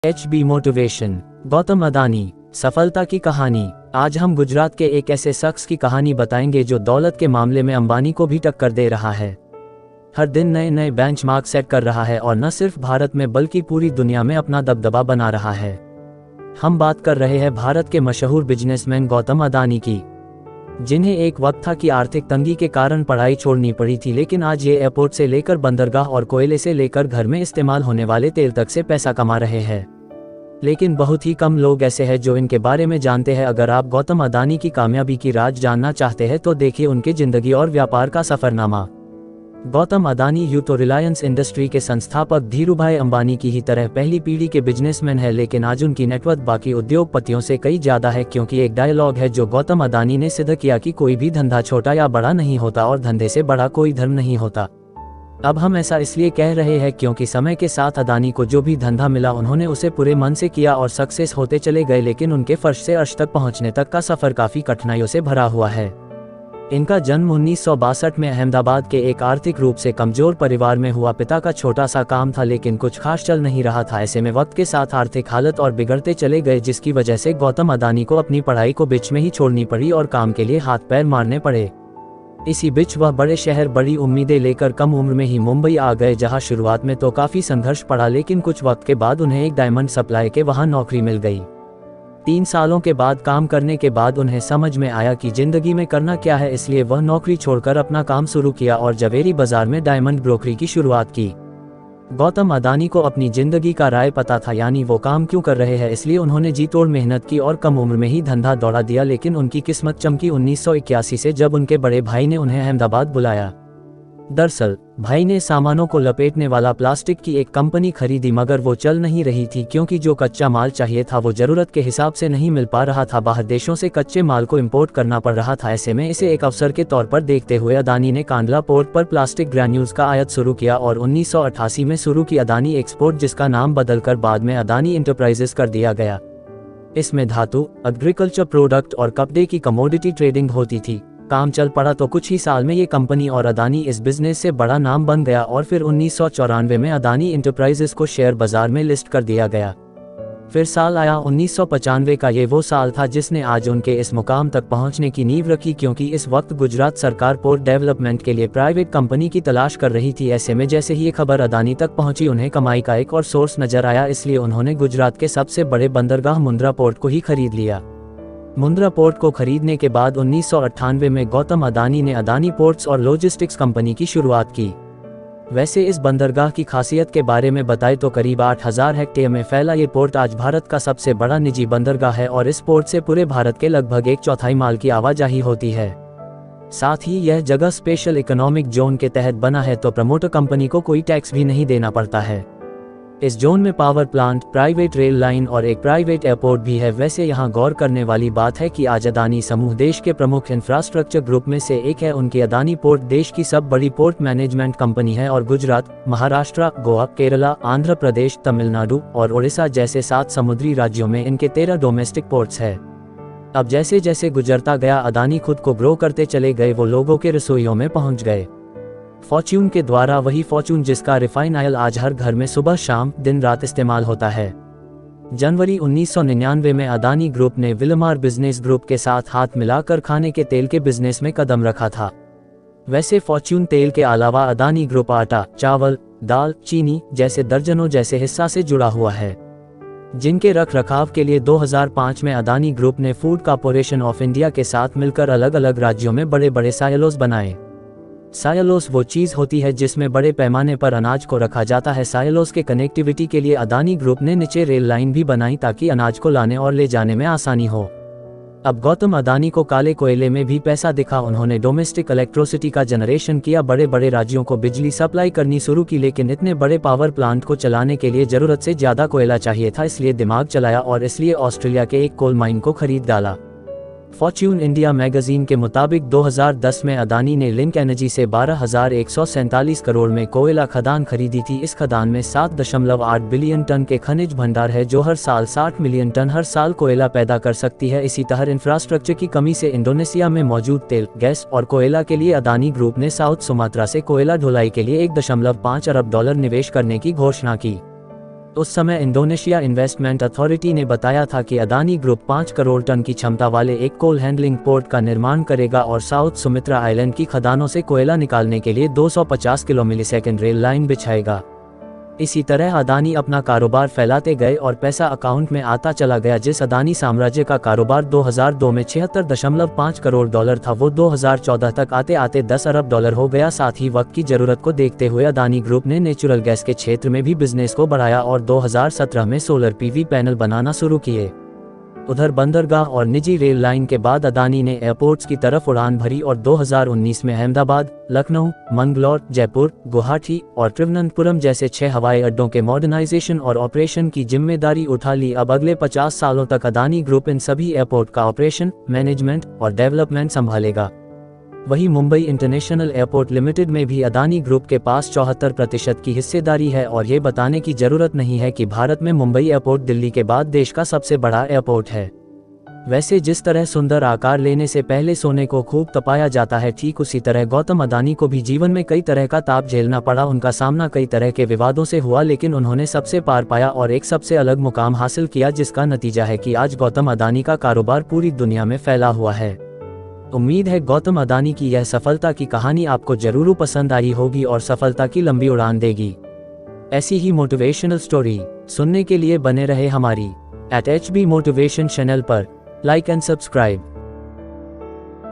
HB motivation. Gautam Adani, सफलता की कहानी। आज हम गुजरात के एक ऐसे शख्स की कहानी बताएंगे जो दौलत के मामले में अंबानी को भी टक्कर दे रहा है। हर दिन नए नए बेंचमार्क सेट कर रहा है और न सिर्फ भारत में बल्कि पूरी दुनिया में अपना दबदबा बना रहा है। हम बात कर रहे हैं भारत के मशहूर बिजनेसमैन गौतम अदानी की, जिन्हें एक वक्त था कि आर्थिक तंगी के कारण पढ़ाई छोड़नी पड़ी थी, लेकिन आज ये एयरपोर्ट से लेकर बंदरगाह और कोयले से लेकर घर में इस्तेमाल होने वाले तेल तक से पैसा कमा रहे हैं। लेकिन बहुत ही कम लोग ऐसे हैं जो इनके बारे में जानते हैं। अगर आप गौतम अदानी की कामयाबी की राज जानना चाहते हैं तो देखिए उनकी जिंदगी और व्यापार का सफरनामा। गौतम अदानी यूं तो रिलायंस इंडस्ट्री के संस्थापक धीरूभाई अंबानी की ही तरह पहली पीढ़ी के बिजनेसमैन है, लेकिन आज उनकी नेटवर्थ बाकी उद्योगपतियों से कई ज्यादा है, क्योंकि एक डायलॉग है जो गौतम अदानी ने सिद्ध किया कि कोई भी धंधा छोटा या बड़ा नहीं होता और धंधे से बड़ा कोई धर्म नहीं होता। अब हम ऐसा इसलिए कह रहे हैं क्योंकि समय के साथ अदानी को जो भी धंधा मिला उन्होंने उसे पूरे मन से किया और सक्सेस होते चले गए, लेकिन उनके फर्श से अर्श तक पहुंचने तक का सफर काफी कठिनाइयों से भरा हुआ है। इनका जन्म 1962 में अहमदाबाद के एक आर्थिक रूप से कमजोर परिवार में हुआ। पिता का छोटा सा काम था लेकिन कुछ खास चल नहीं रहा था। ऐसे में वक्त के साथ आर्थिक हालत और बिगड़ते चले गए, जिसकी वजह से गौतम अदानी को अपनी पढ़ाई को बीच में ही छोड़नी पड़ी और काम के लिए हाथ पैर मारने पड़े। इसी बीच वह बड़े शहर बड़ी उम्मीदें लेकर कम उम्र में ही मुंबई आ गए, जहां शुरुआत में तो काफी संघर्ष पड़ा, लेकिन कुछ वक्त के बाद उन्हें एक डायमंड सप्लाई के वहां नौकरी मिल गई। 3 सालों के बाद काम करने के बाद उन्हें समझ में आया कि जिंदगी में करना क्या है, इसलिए वह नौकरी छोड़कर अपना काम शुरू किया और जवेरी बाजार में डायमंड ब्रोकरी की शुरुआत की। गौतम अदानी को अपनी जिंदगी का राय पता था, यानी वो काम क्यों कर रहे हैं, इसलिए उन्होंने जी तोड़ मेहनत की और कम उम्र में ही धंधा दौड़ा दिया। लेकिन उनकी किस्मत चमकी 1981 से, जब उनके बड़े भाई ने उन्हें अहमदाबाद बुलाया। दरअसल भाई ने सामानों को लपेटने वाला प्लास्टिक की एक कंपनी खरीदी, मगर वो चल नहीं रही थी क्योंकि जो कच्चा माल चाहिए था वो जरूरत के हिसाब से नहीं मिल पा रहा था। बाहर देशों से कच्चे माल को इंपोर्ट करना पड़ रहा था। ऐसे में इसे एक अवसर के तौर पर देखते हुए अदानी ने कांडला पोर्ट पर प्लास्टिक ग्रैन्यूल्स का आयात शुरू किया और 1988 में शुरू की अदानी एक्सपोर्ट, जिसका नाम बदलकर बाद में अदानी इंटरप्राइजेस कर दिया गया। इसमें धातु, एग्रीकल्चर प्रोडक्ट और कपड़े की कमोडिटी ट्रेडिंग होती थी। काम चल पड़ा तो कुछ ही साल में ये कंपनी और अदानी इस बिजनेस से बड़ा नाम बन गया और फिर 1994 में अदानी इंटरप्राइजेस को शेयर बाजार में लिस्ट कर दिया गया। फिर साल आया 1995 का। ये वो साल था जिसने आज उनके इस मुकाम तक पहुंचने की नींव रखी, क्योंकि इस वक्त गुजरात सरकार पोर्ट डेवलपमेंट के लिए प्राइवेट कंपनी की तलाश कर रही थी। ऐसे में जैसे ही ये खबर अदानी तक पहुंची उन्हें कमाई का एक और सोर्स नजर आया, इसलिए उन्होंने गुजरात के सबसे बड़े बंदरगाह मुंद्रा पोर्ट को ही खरीद लिया। मुंद्रा पोर्ट को खरीदने के बाद 1998 में गौतम अदानी ने अदानी पोर्ट्स और लॉजिस्टिक्स कंपनी की शुरुआत की। वैसे इस बंदरगाह की खासियत के बारे में बताएं तो करीब 8000 हेक्टेयर में फैला ये पोर्ट आज भारत का सबसे बड़ा निजी बंदरगाह है और इस पोर्ट से पूरे भारत के लगभग 1/4 माल की आवाजाही होती है। साथ ही यह जगह स्पेशल इकोनॉमिक जोन के तहत बना है, तो प्रमोटर कंपनी को कोई टैक्स भी नहीं देना पड़ता है। इस जोन में power plant, private rail line और एक प्राइवेट एयरपोर्ट भी है। वैसे यहाँ गौर करने वाली बात है कि आज अदानी समूह देश के प्रमुख इंफ्रास्ट्रक्चर ग्रुप में से एक है। उनकी अदानी पोर्ट देश की सब बड़ी पोर्ट मैनेजमेंट कंपनी है और गुजरात, महाराष्ट्र, गोवा, केरला, आंध्र प्रदेश, तमिलनाडु और ओडिशा जैसे 7 समुद्री राज्यों में इनके 13 डोमेस्टिक पोर्ट्स है। अब जैसे जैसे गुजरता गया अदानी खुद को ग्रो करते चले गए, वो लोगों के रसोइयों में पहुंच गए। फॉर्च्यून के द्वारा, वही फॉर्च्यून जिसका रिफाइन ऑयल आज हर घर में सुबह शाम दिन रात इस्तेमाल होता है। जनवरी 1999 में अदानी ग्रुप ने विलमार बिजनेस ग्रुप के साथ हाथ मिलाकर खाने के तेल के बिजनेस में कदम रखा था। वैसे फॉर्च्यून तेल के अलावा अदानी ग्रुप आटा, चावल, दाल, चीनी जैसे दर्जनों जैसे हिस्सा से जुड़ा हुआ है, जिनके रख रखाव के लिए 2005 में अदानी ग्रुप ने फूड कॉर्पोरेशन ऑफ इंडिया के साथ मिलकर अलग अलग राज्यों में बड़े बड़े सायलोस बनाए। सायलोस वो चीज होती है जिसमें बड़े पैमाने पर अनाज को रखा जाता है। सायलोस के कनेक्टिविटी के लिए अदानी ग्रुप ने नीचे रेल लाइन भी बनाई ताकि अनाज को लाने और ले जाने में आसानी हो। अब गौतम अदानी को काले कोयले में भी पैसा दिखा। उन्होंने डोमेस्टिक इलेक्ट्रिसिटी का जनरेशन किया, बड़े बड़े राज्यों को बिजली सप्लाई करनी शुरू की, लेकिन इतने बड़े पावर प्लांट को चलाने के लिए जरूरत से ज्यादा कोयला चाहिए था, इसलिए दिमाग चलाया और इसलिए ऑस्ट्रेलिया के एक कोल माइन को खरीद डाला। फॉर्च्यून इंडिया मैगजीन के मुताबिक 2010 में अदानी ने लिंक एनर्जी से 12,147 करोड़ में कोयला खदान खरीदी थी। इस खदान में 7.8 बिलियन टन के खनिज भंडार है, जो हर साल 60 मिलियन टन हर साल कोयला पैदा कर सकती है। इसी तरह इंफ्रास्ट्रक्चर की कमी से इंडोनेशिया में मौजूद तेल, गैस और कोयला के लिए अदानी ग्रुप ने साउथ सुमात्रा से कोयला ढुलाई के लिए $1.5 अरब निवेश करने की घोषणा की। उस समय इंडोनेशिया इन्वेस्टमेंट अथॉरिटी ने बताया था कि अदानी ग्रुप 5 करोड़ टन की क्षमता वाले एक कोल हैंडलिंग पोर्ट का निर्माण करेगा और साउथ सुमित्रा आइलैंड की खदानों से कोयला निकालने के लिए 250 किलोमीटर रेल लाइन बिछाएगा। इसी तरह अदानी अपना कारोबार फैलाते गए और पैसा अकाउंट में आता चला गया। जिस अदानी साम्राज्य का कारोबार 2002 में 76.5 करोड़ डॉलर था, वो 2014 तक आते आते 10 अरब डॉलर हो गया। साथ ही वक्त की जरूरत को देखते हुए अदानी ग्रुप ने नेचुरल गैस के क्षेत्र में भी बिजनेस को बढ़ाया और 2017 में सोलर पीवी पैनल बनाना शुरू किए। उधर बंदरगाह और निजी रेल लाइन के बाद अदानी ने एयरपोर्ट्स की तरफ उड़ान भरी और 2019 में अहमदाबाद, लखनऊ, मंगलौर, जयपुर, गुवाहाटी और त्रिवेंद्रपुरम जैसे 6 हवाई अड्डों के मॉडर्नाइजेशन और ऑपरेशन की जिम्मेदारी उठा ली। अब अगले 50 सालों तक अदानी ग्रुप इन सभी एयरपोर्ट का ऑपरेशन, मैनेजमेंट और डेवलपमेंट संभालेगा। वहीं मुंबई इंटरनेशनल एयरपोर्ट लिमिटेड में भी अदानी ग्रुप के पास 74% की हिस्सेदारी है और ये बताने की जरूरत नहीं है कि भारत में मुंबई एयरपोर्ट दिल्ली के बाद देश का सबसे बड़ा एयरपोर्ट है। वैसे जिस तरह सुंदर आकार लेने से पहले सोने को खूब तपाया जाता है, ठीक उसी तरह गौतम अदानी को भी जीवन में कई तरह का ताप झेलना पड़ा। उनका सामना कई तरह के विवादों से हुआ, लेकिन उन्होंने सबसे पार पाया और एक सबसे अलग मुकाम हासिल किया, जिसका नतीजा है कि आज गौतम अदानी का कारोबार पूरी दुनिया में फैला हुआ है। उम्मीद है गौतम अदानी की यह सफलता की कहानी आपको जरूर पसंद आई होगी और सफलता की लंबी उड़ान देगी। ऐसी ही मोटिवेशनल स्टोरी सुनने के लिए बने रहे हमारी @HB मोटिवेशन चैनल पर। Like and subscribe.